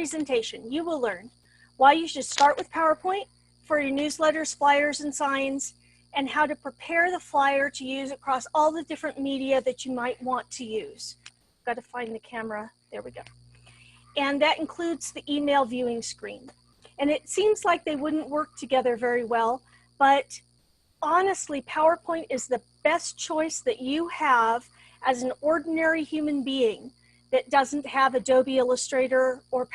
presentation, you will learn why you should start with PowerPoint for your newsletters, flyers, and signs, and how to prepare the flyer to use across all the different media that you might want to use. Got to find the camera. There we go. And that includes the email viewing screen. And it seems like they wouldn't work together very well, but honestly, PowerPoint is the best choice that you have as an ordinary human being that doesn't have Adobe Illustrator or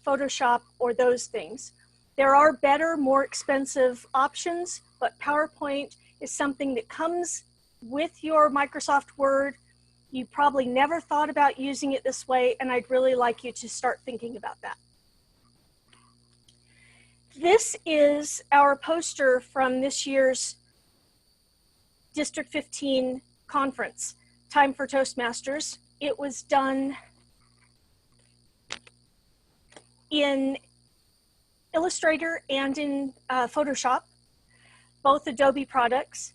Photoshop or those things. There are better, more expensive options, but PowerPoint is something that comes with your Microsoft Word. You probably never thought about using it this way, and I'd really like you to start thinking about that. This is our poster from this year's District 15 conference, Time for Toastmasters. It was done in Illustrator and in Photoshop, both Adobe products.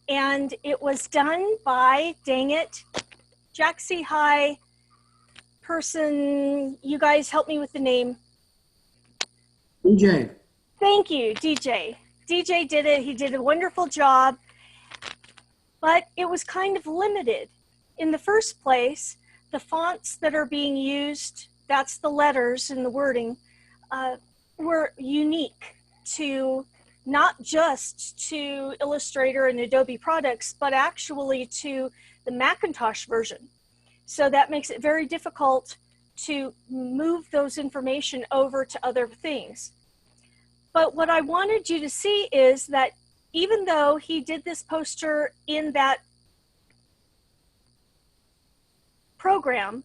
And it was done by, dang it, Yackley High person, you guys help me with the name. DJ. Thank you, DJ. DJ did it, he did a wonderful job, but it was kind of limited. In the first place, the fonts that are being used, that's the letters and the wording, were unique to not just to Illustrator and Adobe products, but actually to the Macintosh version. So that makes it very difficult to move those information over to other things. But what I wanted you to see is that even though he did this poster in that program,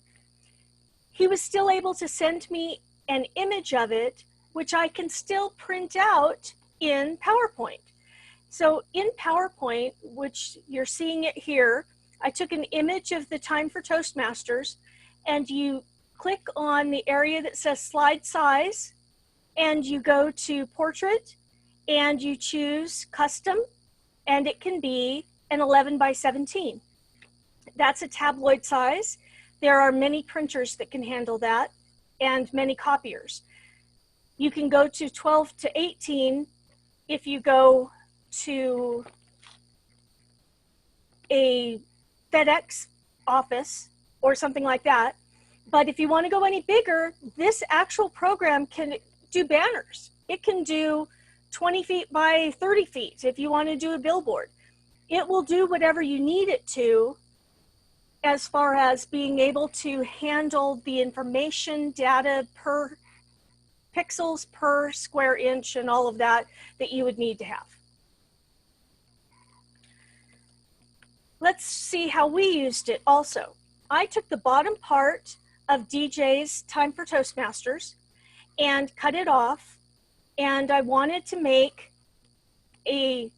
he was still able to send me an image of it, which I can still print out in PowerPoint. So in PowerPoint, which you're seeing it here, I took an image of the Time for Toastmasters, and you click on the area that says slide size, and you go to portrait, and you choose custom, and it can be an 11 by 17. That's a tabloid size. There are many printers that can handle that, and many copiers. You can go to 12 to 18 if you go to a FedEx office or something like that. But if you want to go any bigger, this actual program can do banners. It can do 20 feet by 30 feet if you want to do a billboard. It will do whatever you need it to as far as being able to handle the information data per pixels per square inch and all of that that you would need to have. Let's see how we used it also. I took the bottom part of DJ's Time for Toastmasters and cut it off, and I wanted to make an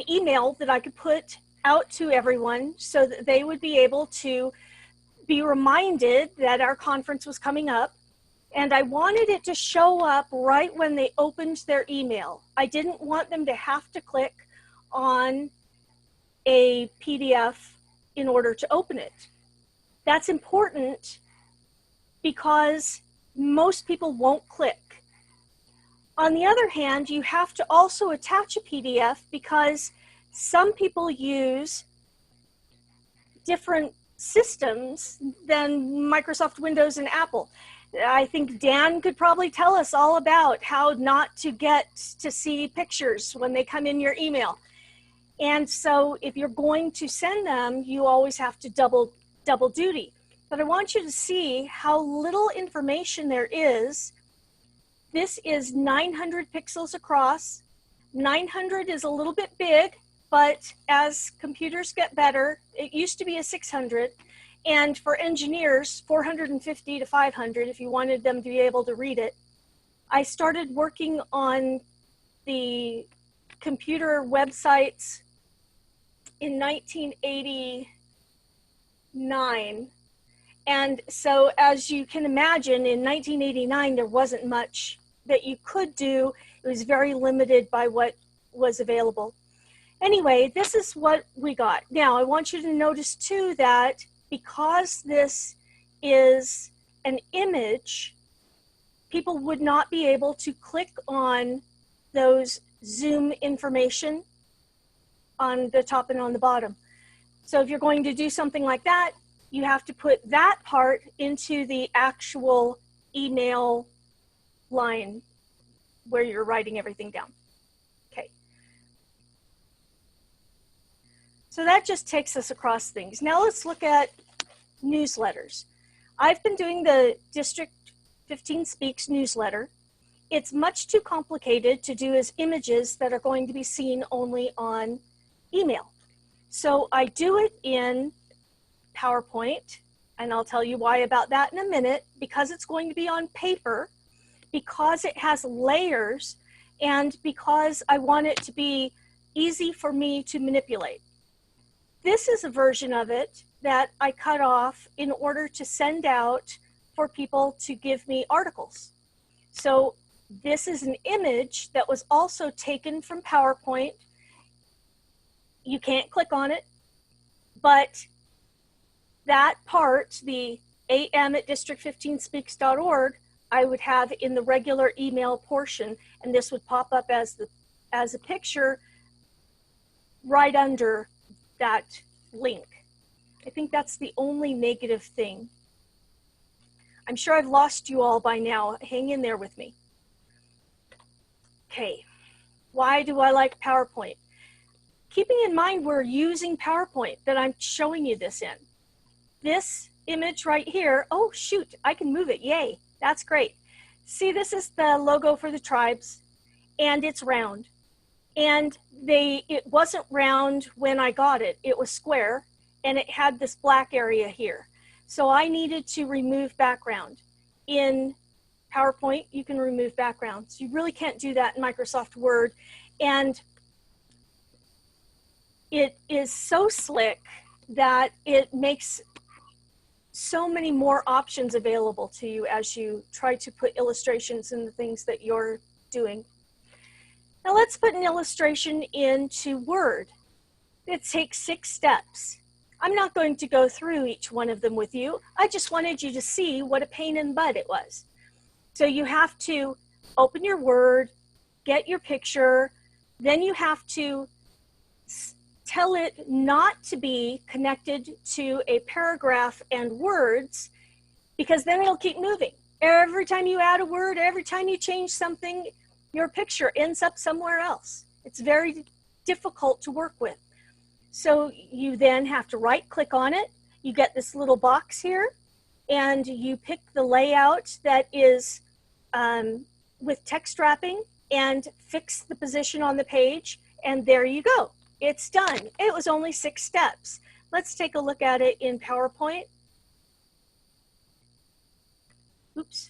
email that I could put out to everyone so that they would be able to be reminded that our conference was coming up. And I wanted it to show up right when they opened their email. I didn't want them to have to click on a PDF in order to open it. That's important because most people won't click. On the other hand, you have to also attach a PDF because some people use different systems than Microsoft Windows and Apple. I think Dan could probably tell us all about how not to get to see pictures when they come in your email. And so if you're going to send them, you always have to double duty. But I want you to see how little information there is. This is 900 pixels across. 900 is a little bit big, but as computers get better, it used to be a 600. And for engineers, 450 to 500 if you wanted them to be able to read it. I started working on the computer websites in 1989. And so as you can imagine, in 1989, there wasn't much that you could do. It was very limited by what was available. Anyway, this is what we got. Now, I want you to notice too that because this is an image, people would not be able to click on those Zoom information on the top and on the bottom. So if you're going to do something like that, you have to put that part into the actual email line where you're writing everything down. Okay. So that just takes us across things. Now let's look at newsletters. I've been doing the District 15 Speaks newsletter. It's much too complicated to do as images that are going to be seen only on email. So I do it in PowerPoint, and I'll tell you why about that in a minute, because it's going to be on paper, because it has layers, and because I want it to be easy for me to manipulate. This is a version of it that I cut off in order to send out for people to give me articles. So this is an image that was also taken from PowerPoint. You can't click on it, but that part, the am@district15speaks.org, I would have in the regular email portion, and this would pop up as a picture right under that link. I think that's the only negative thing. I'm sure I've lost you all by now. Hang in there with me. Okay, why do I like PowerPoint? Keeping in mind we're using PowerPoint that I'm showing you this in. This image right here, oh shoot, I can move it, yay, that's great. See, this is the logo for the tribes, and it's round. And it wasn't round when I got it, it was square, and it had this black area here. So I needed to remove background. In PowerPoint, you can remove backgrounds. You really can't do that in Microsoft Word. And it is so slick that it makes so many more options available to you as you try to put illustrations in the things that you're doing. Now let's put an illustration into Word. It takes 6 steps. I'm not going to go through each one of them with you. I just wanted you to see what a pain in the butt it was. So you have to open your Word, get your picture, then you have to tell it not to be connected to a paragraph and words, because then it'll keep moving. Every time you add a word, every time you change something, your picture ends up somewhere else. It's very difficult to work with. So you then have to right-click on it. You get this little box here, and you pick the layout that is with text wrapping and fix the position on the page, and there you go. It's done. It was only 6 steps. Let's take a look at it in PowerPoint. Oops.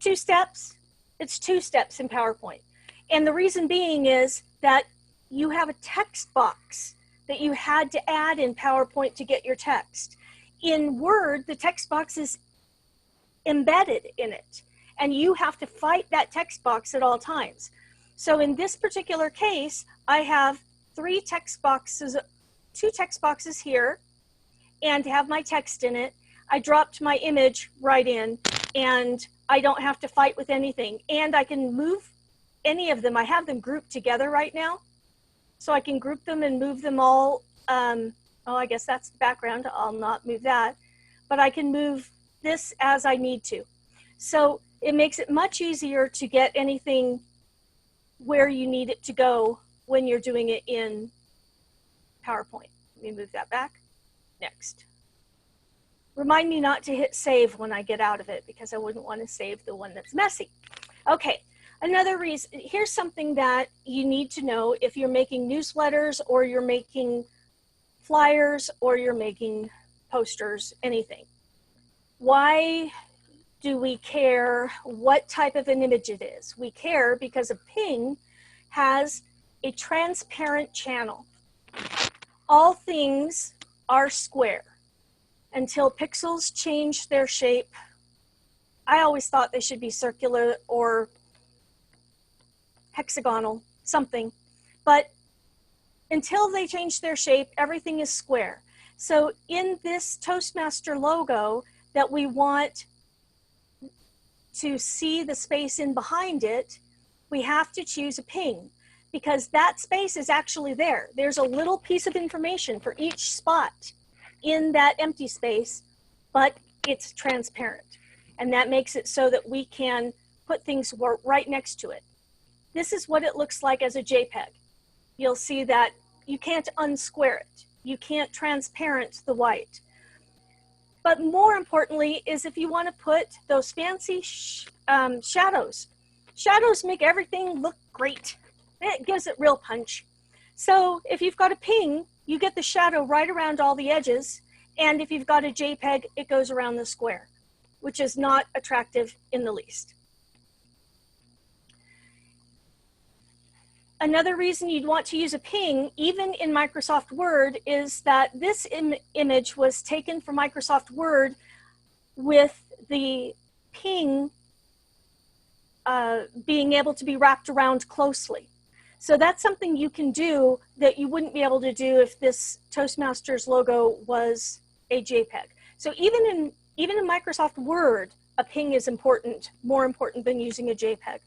2 steps. It's 2 steps in PowerPoint. And the reason being is that you have a text box that you had to add in PowerPoint to get your text. In Word, the text box is embedded in it, and you have to fight that text box at all times. So in this particular case, I have 3 text boxes, 2 text boxes here, and have my text in it. I dropped my image right in, and I don't have to fight with anything. And I can move any of them. I have them grouped together right now, so I can group them and move them all. Oh, I guess that's the background. I'll not move that, but I can move this as I need to. So it makes it much easier to get anything where you need it to go when you're doing it in PowerPoint. Let me move that back. Next. Remind me not to hit save when I get out of it, because I wouldn't want to save the one that's messy. Okay, another reason, here's something that you need to know if you're making newsletters or you're making flyers or you're making posters, anything. Why do we care what type of an image it is? We care because a ping has a transparent channel. All things are square until pixels change their shape. I always thought they should be circular or hexagonal, something. But until they change their shape, everything is square. So in this Toastmaster logo that we want to see the space in behind it, we have to choose a ping, because that space is actually there. There's a little piece of information for each spot in that empty space, but it's transparent. And that makes it so that we can put things right next to it. This is what it looks like as a JPEG. You'll see that you can't unsquare it. You can't transparent the white. But more importantly is if you want to put those fancy shadows. Shadows make everything look great. It gives it real punch. So if you've got a ping, you get the shadow right around all the edges. And if you've got a JPEG, it goes around the square, which is not attractive in the least. Another reason you'd want to use a ping, even in Microsoft Word, is that this image was taken from Microsoft Word with the ping being able to be wrapped around closely. So that's something you can do that you wouldn't be able to do if this Toastmasters logo was a JPEG. So even in Microsoft Word, a ping is important, more important than using a JPEG.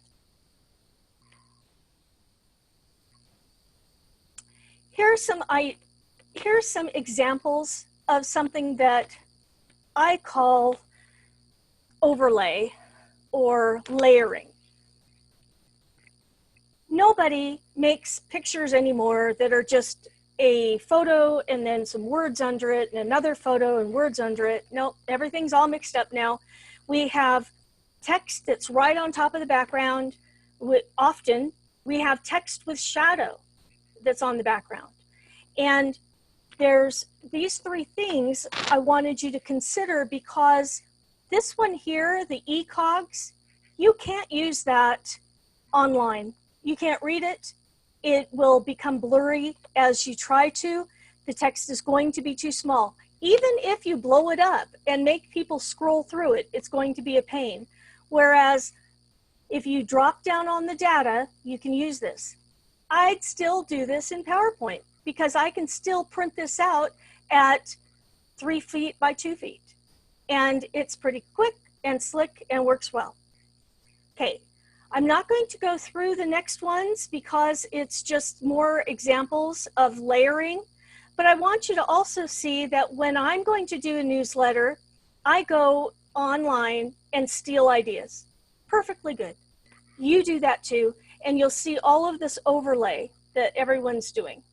Here's some examples of something that I call overlay or layering. Nobody makes pictures anymore that are just a photo and then some words under it and another photo and words under it. Nope, everything's all mixed up now. We have text that's right on top of the background. Often we have text with shadow that's on the background. And there's these three things I wanted you to consider, because this one here, the ECOGs, you can't use that online. You can't read it. It will become blurry as you try to. The text is going to be too small. Even if you blow it up and make people scroll through it, it's going to be a pain. Whereas if you drop down on the data, you can use this. I'd still do this in PowerPoint because I can still print this out at 3 feet by 2 feet. And it's pretty quick and slick and works well. Okay, I'm not going to go through the next ones because it's just more examples of layering. But I want you to also see that when I'm going to do a newsletter, I go online and steal ideas. Perfectly good. You do that too, and you'll see all of this overlay that everyone's doing.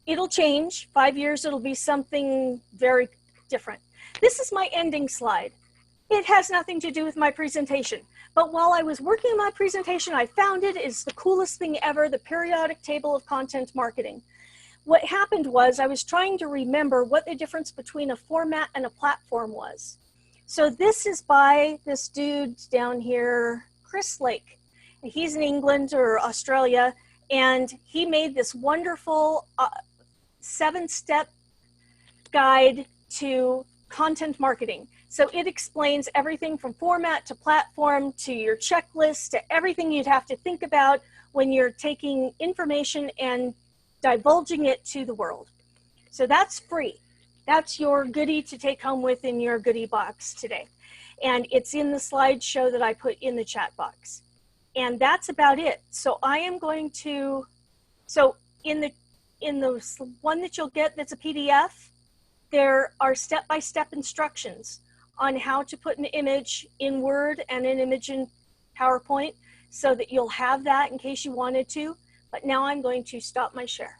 It'll change. 5 years, it'll be something very different. This is my ending slide. It has nothing to do with my presentation. But while I was working on my presentation, I found it is the coolest thing ever, the periodic table of content marketing. What happened was I was trying to remember what the difference between a format and a platform was. So this is by this dude down here, Chris Lake. He's in England or Australia, and he made this wonderful 7-step guide to content marketing. So it explains everything from format to platform to your checklist to everything you'd have to think about when you're taking information and divulging it to the world. So that's free. That's your goodie to take home with in your goodie box today. And it's in the slideshow that I put in the chat box. And that's about it. So I am going to, so in the one that you'll get that's a PDF, there are step-by-step instructions on how to put an image in Word and an image in PowerPoint so that you'll have that in case you wanted to. But now I'm going to stop my share.